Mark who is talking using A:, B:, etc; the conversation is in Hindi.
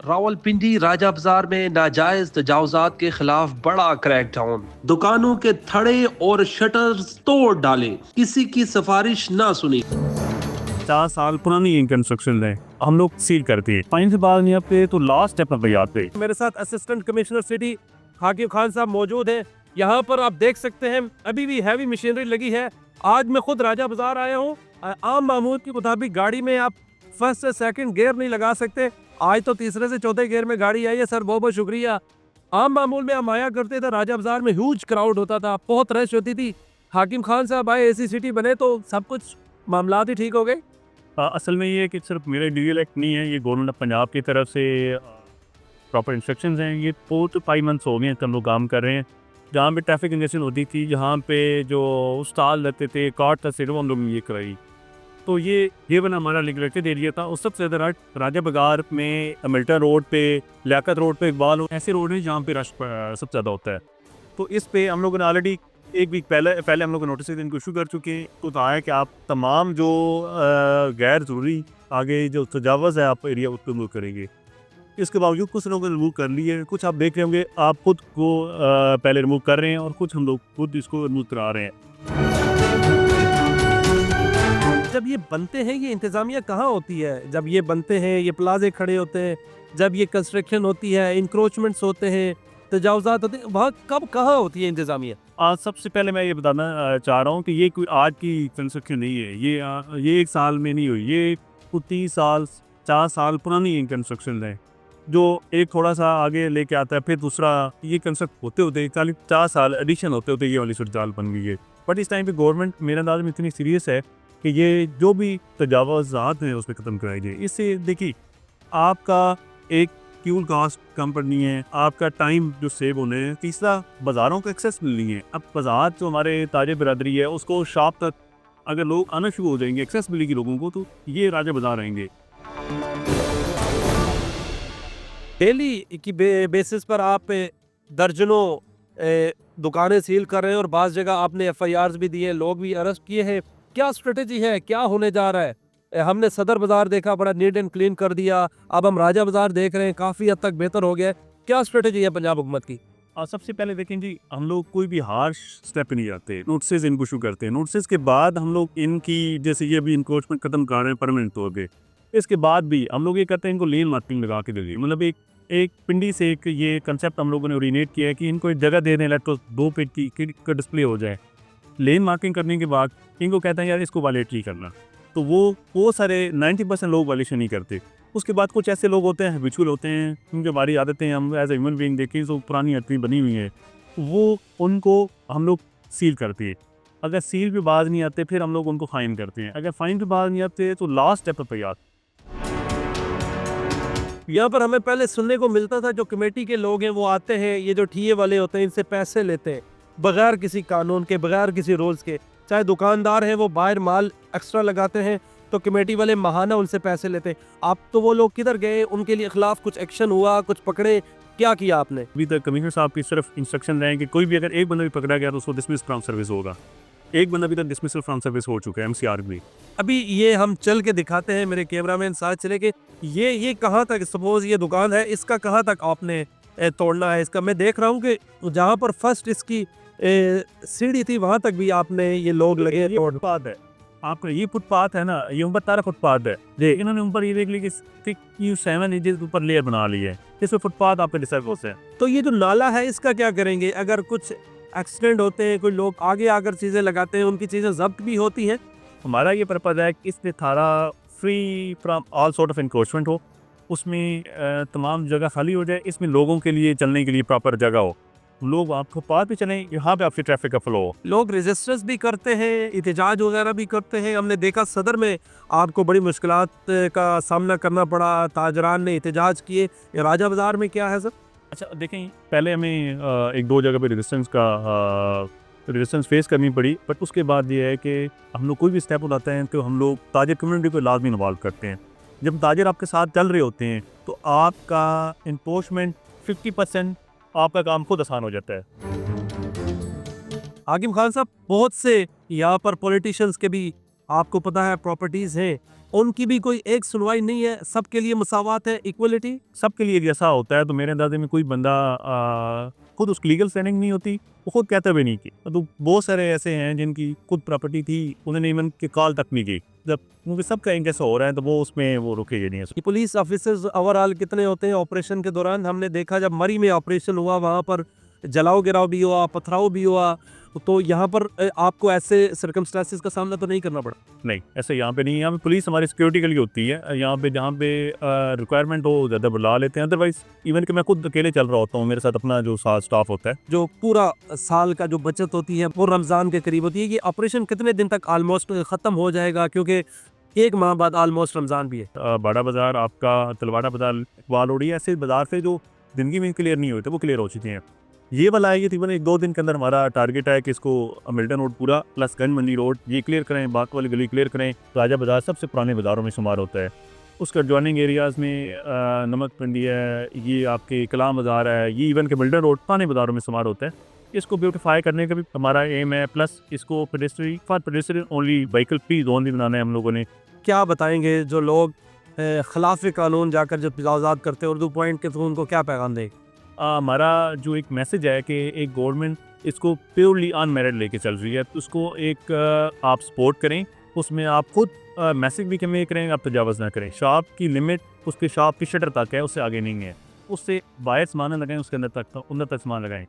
A: रावलपिंडी राजा बाजार में नाजायज तजावजात के खिलाफ बड़ा क्रैकडाउन। दुकानों के थड़े और शटर्स तोड़ डाले, किसी की सिफारिश ना सुनी।
B: 4 साल पुरानी ये कंस्ट्रक्शन है, हम लोग सील करते हैं। फाइन से बाहर नहीं आते तो लास्ट स्टेप पर आते।
C: मेरे साथ असिस्टेंट कमिश्नर सिटी हाकिम खान साहब मौजूद हैं। यहाँ पर आप देख सकते हैं अभी भी हैवी मशीनरी लगी है। आज मैं खुद राजा बाजार आया हूँ। आम मामूल के मुताबिक गाड़ी में आप फर्स्ट से सेकंड गियर नहीं लगा सकते। आज तो तीसरे से चौथे गियर में गाड़ी आई है। सर बहुत बहुत शुक्रिया। आम मामूल में हम आया करते थे, राजा बाजार में ह्यूज क्राउड होता था, बहुत रश होती थी। हाकिम खान साहब आए, ऐसी सिटी बने तो सब कुछ मामलात ही ठीक हो गए।
B: असल में ये है कि सिर्फ मेरा इंडिविजुअल एक्ट नहीं है, ये गवर्नमेंट ऑफ पंजाब की तरफ से प्रॉपर इंस्ट्रक्शंस हैं। ये 4 to 5 मंथ्स हो गए हैं हम लोग काम कर रहे हैं। जहाँ पे ट्रैफिक कंजेशन होती थी, जहाँ पे जो स्टॉल रहते थे, कार्ट था, सिर्फ हम लोग ने ये कराई। तो ये बना हमारा नेगलेक्टेड एरिया था। उस सबसे ज़्यादा राजा बाजार में, मिल्टन रोड पे, लियाकत रोड पे, इकबाल, ऐसे रोड हैं जहाँ पे रश सबसे ज़्यादा होता है। तो इस पे हम लोगों ने ऑलरेडी 1 वीक पहले हम लोग नोटिस इनको इशू कर चुके हैं। तो कहा है कि आप तमाम जो गैर ज़रूरी आगे जो तजावज़ है आप एरिया उसको रिमूव करेंगे। इसके बावजूद कुछ लोगों ने रिमूव कर लिए, कुछ आप देख रहे होंगे, आप खुद को पहले रिमूव कर रहे हैं और कुछ हम लोग खुद इसको रिमूव करा रहे हैं।
C: जब ये बनते हैं, ये इंतजामिया कहाँ होती है? जब ये बनते हैं, ये प्लाजे खड़े होते हैं, जब ये कंस्ट्रक्शन होती है, इंक्रोचमेंट्स होते हैं, तजावजात होते हैं, वहाँ कब कहाँ होती है इंतजामिया?
B: आज सबसे पहले मैं ये बताना चाह रहा हूँ कि ये कोई आज की कंस्ट्रक्शन नहीं है। ये 1 साल में नहीं हुई, ये 30 साल 4 साल पुरानी कंस्ट्रक्शन है, जो एक थोड़ा सा आगे लेके आता है, फिर दूसरा ये कंस्ट्रक्ट होते होते 4 साल एडिशन होते होते ये वाली सूरत बन गई है। बट इस टाइम पे गवर्नमेंट मेरे अंदाज में इतनी सीरियस है कि ये जो भी तजावज़ात हैं उस पर ख़त्म कराई जाए। इससे देखिए, आपका एक फ्यूल कास्ट कम पड़नी है, आपका टाइम जो सेव होने है, तीसरा बाज़ारों को एक्सेस मिलनी है। अब बाज़ार जो हमारे ताजे बिरादरी है उसको शॉप तक अगर लोग आना शुरू हो जाएंगे, एक्सेस मिलेगी लोगों को, तो ये राजा बाज़ार रहेंगे।
C: डेली की बेसिस पर आप दर्जनों दुकानें सील कर रहे हैं और बाज़ जगह आपने FIRs भी दिए, लोग भी अरेस्ट किए हैं। क्या स्ट्रेटेजी है, क्या होने जा रहा है? हमने सदर बाजार देखा, बड़ा नीट एंड क्लीन कर दिया। अब हम राजा बाजार देख रहे हैं, काफ़ी हद तक बेहतर हो गया है। क्या स्ट्रेटेजी है पंजाब हुकूमत की?
B: सबसे पहले देखें जी, हम लोग कोई भी हार्श स्टेप नहीं जाते, नोटिस इनको इशू करते हैं। नोटिस के बाद हम लोग इनकी, जैसे ये भी इंक्रोचमेंट खत्म कर रहे हैं परमानेंट तौर पे, इसके बाद भी हम लोग ये करते हैं, इनको लेन मार्किंग लगा के दे दी। मतलब एक पिंडी से एक ये कंसेप्ट हम लोगों ने ओरिजिनेट किया है कि इनको एक जगह दे दें, लेट 2 फीट की का डिस्प्ले हो जाए। लेन मार्किंग करने के बाद इनको कहते हैं यार इसको वायलेट नहीं करना, तो वो सारे 90% लोग वायलेशन नहीं करते। उसके बाद कुछ ऐसे लोग होते हैं, हैबिचुअल होते हैं, क्योंकि हमारी आदतें हम एज ए ह्यूमन बीइंग देखें तो पुरानी आदतें बनी हुई हैं, वो उनको हम लोग सील करते हैं। अगर सील पे बाज नहीं आते फिर हम लोग उनको फ़ाइन करते हैं। अगर फ़ाइन पे बाज नहीं आते तो लास्ट स्टेप पर याद।
C: यहाँ पर हमें पहले सुनने को मिलता था, जो कमेटी के लोग हैं वो आते हैं, ये जो ठिये वाले होते हैं इनसे पैसे लेते हैं बगैर किसी कानून के, बगैर किसी रूल्स के। चाहे दुकानदार हैं वो बाहर माल एक्स्ट्रा लगाते हैं तो कमेटी वाले महाना उनसे पैसे लेते हैं। आप तो वो लोग किधर गए? उनके लिए खिलाफ कुछ एक्शन हुआ, कुछ पकड़े, क्या किया आपने?
B: अभी तक कमिश्नर साहब की सिर्फ इंस्ट्रक्शन रहे कि कोई भी अगर एक बंदा भी पकड़ा गया तो उसको डिसमिस फ्रॉम सर्विस होगा। एक बंदा भी तक डिसमिसल फ्रॉम सर्विस हो चुका है, MCR भी।
C: अभी ये हम चल के दिखाते हैं, मेरे कैमरामैन साथ चले के, ये कहाँ तक, सपोज ये दुकान है, इसका कहाँ तक आपने तोड़ना है? इसका मैं देख रहा हूँ कि जहाँ पर फर्स्ट इसकी सीढ़ी थी वहाँ तक भी आपने ये लोग लगे।
B: फुटपाथ है आपका, ये फुटपाथ है ना, ये ऊपर तारा फुटपाथ है जी। इन्होंने ऊपर ये देख ली कि 7 इंचेस ऊपर लेयर बना ली है, इसमें फुटपाथ आपके डिस्टर्ब होते हैं।
C: तो ये जो नाला है इसका क्या करेंगे? अगर कुछ एक्सीडेंट होते हैं, कोई लोग आगे आकर चीज़ें लगाते हैं, उनकी चीज़ें जब्त भी होती हैं।
B: हमारा ये पर्पज़ है कि इसमें थारा free from all sort of encroachment हो, उसमें तमाम जगह खाली हो जाए, इसमें लोगों के लिए चलने के लिए प्रॉपर जगह हो, लोग आपको पार पे चलें, यहाँ पे आपकी ट्रैफिक का फ्लो हो।
C: लोग रेजिस्टेंस भी करते हैं, एहतजाज वगैरह भी करते हैं। हमने देखा सदर में आपको बड़ी मुश्किलात का सामना करना पड़ा, ताजरान ने एहतजाज किए। राजा बाजार में क्या है सर?
B: अच्छा देखें, पहले हमें 1-2 जगह पे रेजिस्टेंस फेस करनी पड़ी, बट उसके बाद ये है कि हम लोग कोई भी स्टेप उठाते हैं तो हम लोग ताजर कम्युनिटी को लाजमी इन्वॉल्व करते हैं। जब ताजर आपके साथ चल रहे होते हैं तो आपका इन्फोर्समेंट 50% आपका काम खुद आसान हो जाता है।
C: हाकिम खान साहब, बहुत से यहाँ पर पॉलिटिशियंस के भी आपको पता है प्रॉपर्टीज़ हैं, उनकी भी कोई एक सुनवाई नहीं है, सबके लिए मसावात है, इक्वलिटी।
B: सबके लिए जैसा होता है, तो मेरे अंदाजे में कोई बंदा खुद उसकी लीगल स्टैंडिंग नहीं होती, वो खुद कहता भी नहीं की। तो बहुत सारे ऐसे हैं जिनकी खुद प्रॉपर्टी थी, उन्होंने इवन के कॉल तक नहीं की। जब क्योंकि सबका इंटरेस्ट हो रहा है तो वो उसमें वो रुकेगा नहीं।
C: ये पुलिस ऑफिसर्स ओवरऑल कितने होते हैं ऑपरेशन के दौरान? हमने देखा जब मरी में ऑपरेशन हुआ वहाँ पर जलाओ गिराव भी हुआ, पथराव भी हुआ, तो यहाँ पर आपको ऐसे सर्कमस्टेंसेस का सामना तो नहीं करना पड़ा?
B: नहीं, ऐसे यहाँ पे नहीं है। यहाँ पे पुलिस हमारी सिक्योरिटी के लिए होती है। यहाँ पे जहाँ पे रिक्वायरमेंट हो ज़्यादा बुला लेते हैं, अदरवाइज इवन कि मैं खुद अकेले चल रहा होता हूँ, मेरे साथ अपना जो साथ स्टाफ होता है।
C: जो पूरा साल का जो बचत होती है वो रमज़ान के करीब होती है। ये ऑपरेशन कितने दिन तक ऑलमोस्ट ख़त्म हो जाएगा, क्योंकि एक माह बाद ऑलमोस्ट रमज़ान भी है?
B: बड़ा बाज़ार आपका, तलवाड़ा बाज़ार, इकबाल रोड, ऐसे बाज़ार से जो ज़िंदगी में क्लियर नहीं हुए थे वो क्लियर हो चुके हैं। ये वाला है, ये तकरीबन 1-2 दिन के अंदर हमारा टारगेट है कि इसको मिल्टन रोड पूरा प्लस गंज मंडी रोड ये क्लियर करें, बाग वाली गली क्लियर करें। राजा बाज़ार सबसे पुराने बाज़ारों में शुमार होता है। उसके एडजॉइनिंग एरियाज़ में नमक मंडी है, ये आपके कलाम बाज़ार है, ये इवन के मिल्टन रोड पुराने बाज़ारों में शुमार होता है। इसको ब्यूटिफाई करने का भी हमारा एम है, प्लस इसको pedestrian only vehicle free zone भी बनाना है हम लोगों ने।
C: क्या बताएंगे जो लोग खिलाफ कानून जाकर जो तजावुज़ात करते हैं उर्दू पॉइंट के थ्रू, उनको क्या पैगाम दें?
B: हमारा जो एक मैसेज है कि एक गवर्नमेंट इसको प्योरली अनमेरिड लेके चल रही है, तो उसको एक आप सपोर्ट करें, उसमें आप खुद मैसेज भी कन्वे करें, आप तजावज़ ना करें। शॉप की लिमिट उसके शॉप की शटर तक है, उससे आगे नहीं है। उससे बाहर सामान लगाएं, उसके अंदर तक सामान लगाएं।